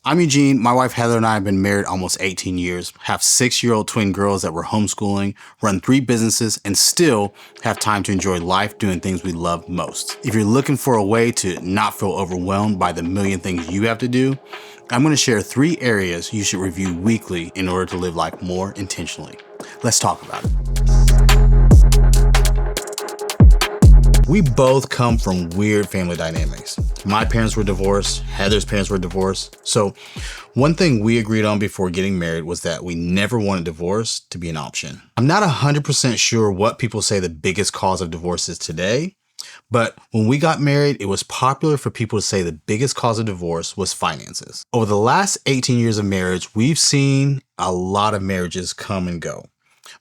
I'm Eugene. My wife Heather and I have been married almost 18 years, have 6-year-old twin girls that we're homeschooling, run 3 businesses, and still have time to enjoy life doing things we love most. If you're looking for a way to not feel overwhelmed by the million things you have to do, I'm going to share 3 areas you should review weekly in order to live life more intentionally. Let's talk about it. We both come from weird family dynamics. My parents were divorced, Heather's parents were divorced. So one thing we agreed on before getting married was that we never wanted divorce to be an option. I'm not 100% sure what people say the biggest cause of divorce is today, but when we got married, it was popular for people to say the biggest cause of divorce was finances. Over the last 18 years of marriage, we've seen a lot of marriages come and go.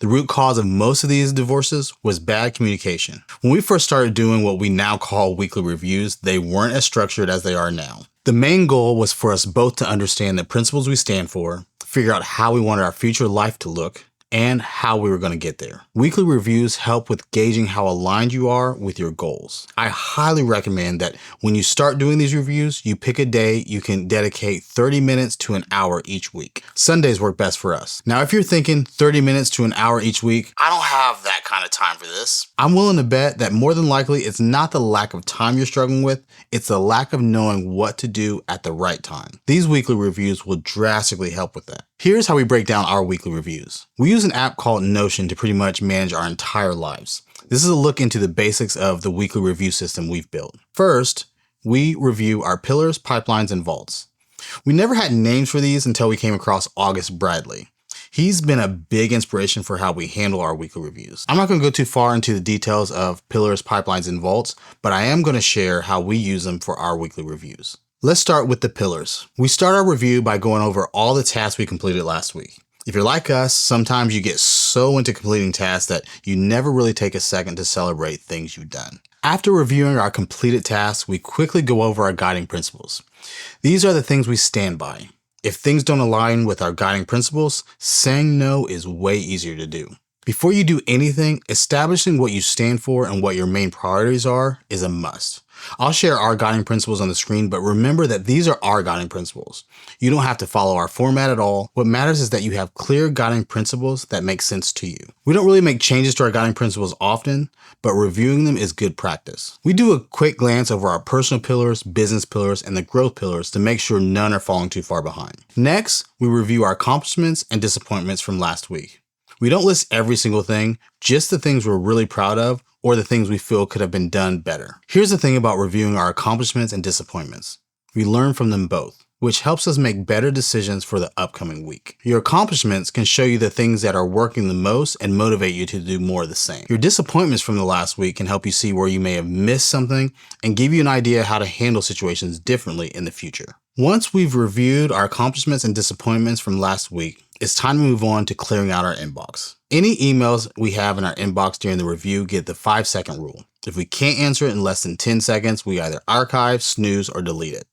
The root cause of most of these divorces was bad communication. When we first started doing what we now call weekly reviews, they weren't as structured as they are now. The main goal was for us both to understand the principles we stand for, figure out how we wanted our future life to look, and how we were going to get there. Weekly reviews help with gauging how aligned you are with your goals. I highly recommend that when you start doing these reviews, you pick a day you can dedicate 30 minutes to an hour each week. Sundays work best for us. Now, if you're thinking 30 minutes to an hour each week, I don't have that kind of time for this. I'm willing to bet that more than likely it's not the lack of time you're struggling with, it's the lack of knowing what to do at the right time. These weekly reviews will drastically help with that. Here's how we break down our weekly reviews. We use an app called Notion to pretty much manage our entire lives. This is a look into the basics of the weekly review system we've built. First, we review our pillars, pipelines, and vaults. We never had names for these until we came across August Bradley. He's been a big inspiration for how we handle our weekly reviews. I'm not going to go too far into the details of pillars, pipelines, and vaults, but I am going to share how we use them for our weekly reviews. Let's start with the pillars. We start our review by going over all the tasks we completed last week. If you're like us, sometimes you get so into completing tasks that you never really take a second to celebrate things you've done. After reviewing our completed tasks, we quickly go over our guiding principles. These are the things we stand by. If things don't align with our guiding principles, saying no is way easier to do. Before you do anything, establishing what you stand for and what your main priorities are is a must. I'll share our guiding principles on the screen, but remember that these are our guiding principles. You don't have to follow our format at all. What matters is that you have clear guiding principles that make sense to you. We don't really make changes to our guiding principles often, but reviewing them is good practice. We do a quick glance over our personal pillars, business pillars, and the growth pillars to make sure none are falling too far behind. Next, we review our accomplishments and disappointments from last week. We don't list every single thing, just the things we're really proud of or the things we feel could have been done better. Here's the thing about reviewing our accomplishments and disappointments. We learn from them both, which helps us make better decisions for the upcoming week. Your accomplishments can show you the things that are working the most and motivate you to do more of the same. Your disappointments from the last week can help you see where you may have missed something and give you an idea how to handle situations differently in the future. Once we've reviewed our accomplishments and disappointments from last week, it's time to move on to clearing out our inbox. Any emails we have in our inbox during the review get the 5-second rule. If we can't answer it in less than 10 seconds, we either archive, snooze, or delete it.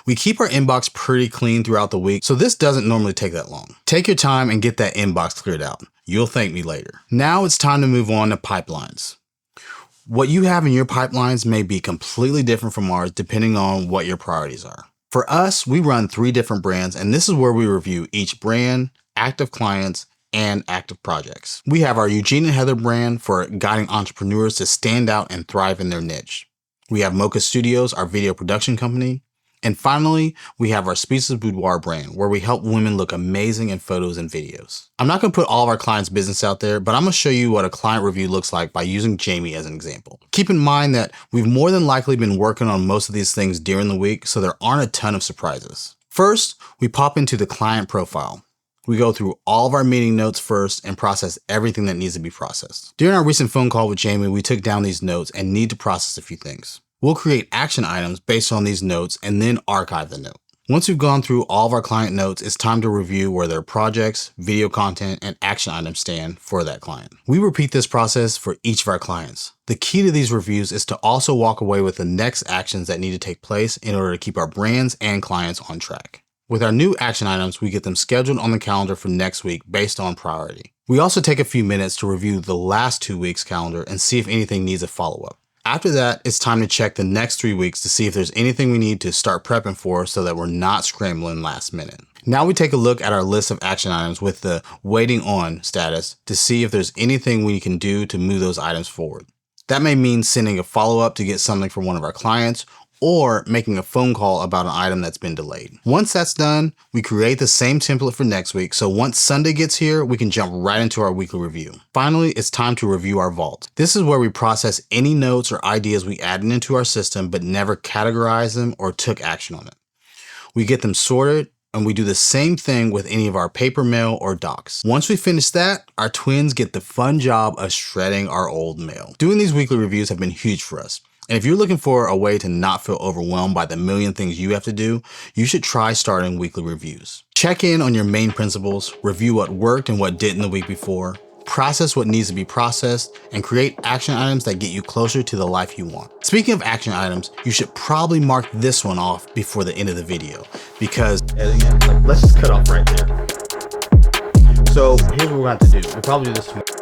We keep our inbox pretty clean throughout the week, so this doesn't normally take that long. Take your time and get that inbox cleared out. You'll thank me later. Now it's time to move on to pipelines. What you have in your pipelines may be completely different from ours depending on what your priorities are. For us, we run 3 different brands, and this is where we review each brand, active clients, and active projects. We have our Eugene and Heather brand for guiding entrepreneurs to stand out and thrive in their niche. We have Mocha Studios, our video production company. And finally, we have our Speechless Boudoir brand, where we help women look amazing in photos and videos. I'm not going to put all of our clients' business out there, but I'm going to show you what a client review looks like by using Jamie as an example. Keep in mind that we've more than likely been working on most of these things during the week, so there aren't a ton of surprises. First, we pop into the client profile. We go through all of our meeting notes first and process everything that needs to be processed. During our recent phone call with Jamie, we took down these notes and need to process a few things. We'll create action items based on these notes and then archive the note. Once we've gone through all of our client notes, it's time to review where their projects, video content, and action items stand for that client. We repeat this process for each of our clients. The key to these reviews is to also walk away with the next actions that need to take place in order to keep our brands and clients on track. With our new action items, we get them scheduled on the calendar for next week based on priority. We also take a few minutes to review the last 2 weeks' calendar and see if anything needs a follow-up. After that, it's time to check the next 3 weeks to see if there's anything we need to start prepping for so that we're not scrambling last minute. Now we take a look at our list of action items with the waiting on status to see if there's anything we can do to move those items forward. That may mean sending a follow-up to get something from one of our clients or making a phone call about an item that's been delayed. Once that's done, we create the same template for next week, so once Sunday gets here, we can jump right into our weekly review. Finally, it's time to review our vault. This is where we process any notes or ideas we added into our system but never categorized them or took action on it. We get them sorted, and we do the same thing with any of our paper mail or docs. Once we finish that, our twins get the fun job of shredding our old mail. Doing these weekly reviews have been huge for us. And if you're looking for a way to not feel overwhelmed by the million things you have to do, you should try starting weekly reviews. Check in on your main principles, review what worked and what didn't the week before, process what needs to be processed, and create action items that get you closer to the life you want. Speaking of action items, you should probably mark this one off before the end of the video because let's just cut off right there. So here's what we're going to have to do. We'll probably do this tomorrow.